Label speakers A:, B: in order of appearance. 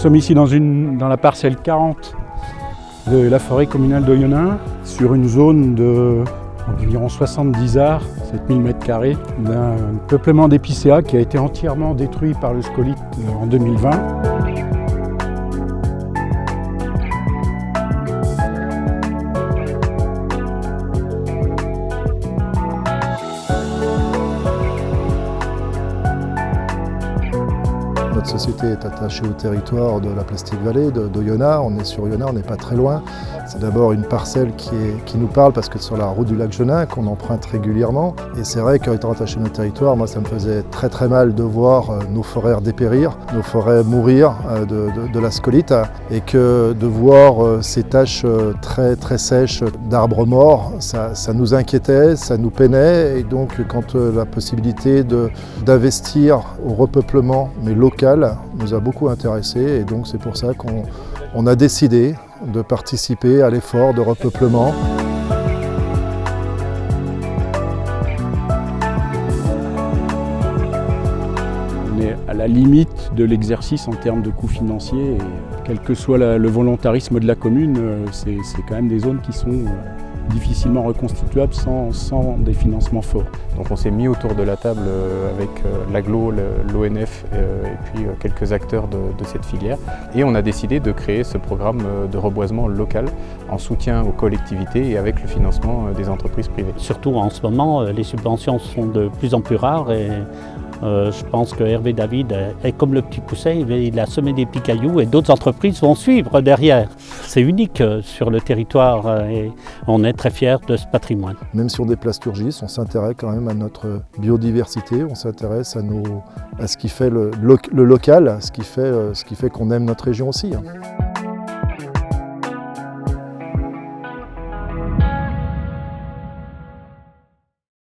A: sommes ici dans la parcelle 40 de la forêt communale d'Oyonnax, sur une zone d'environ 70 arts, 7000 m², d'un peuplement d'épicéas qui a été entièrement détruit par le scolyte en 2020.
B: Notre société est attachée au territoire de la Plastic Valley, d'Oyonnax. On est sur Oyonnax, on n'est pas très loin. C'est d'abord une parcelle qui nous parle parce que c'est sur la route du lac Genin qu'on emprunte régulièrement. Et c'est vrai qu'étant attaché à notre territoire, moi ça me faisait très très mal de voir nos forêts dépérir, nos forêts mourir de la scolyte, et que de voir ces taches très très sèches d'arbres morts, ça nous inquiétait, ça nous peinait. Et donc quand la possibilité d'investir au repeuplement mais local nous a beaucoup intéressés, et donc c'est pour ça qu'on a décidé de participer à l'effort de repeuplement.
A: On est à la limite de l'exercice en termes de coûts financiers, et quel que soit le volontarisme de la commune, c'est quand même des zones qui sont difficilement reconstituables sans des financements forts.
C: Donc on s'est mis autour de la table avec l'AGLO, l'ONF et puis quelques acteurs de cette filière, et on a décidé de créer ce programme de reboisement local en soutien aux collectivités et avec le financement des entreprises privées.
D: Surtout en ce moment, les subventions sont de plus en plus rares, et je pense que Hervé David est comme le petit pousset, il a semé des petits cailloux et d'autres entreprises vont suivre derrière. C'est unique sur le territoire et on est très fiers de ce patrimoine.
B: Même si on est plasturgiste, on s'intéresse quand même à notre biodiversité, on s'intéresse à ce qui fait le local, ce qui fait qu'on aime notre région aussi.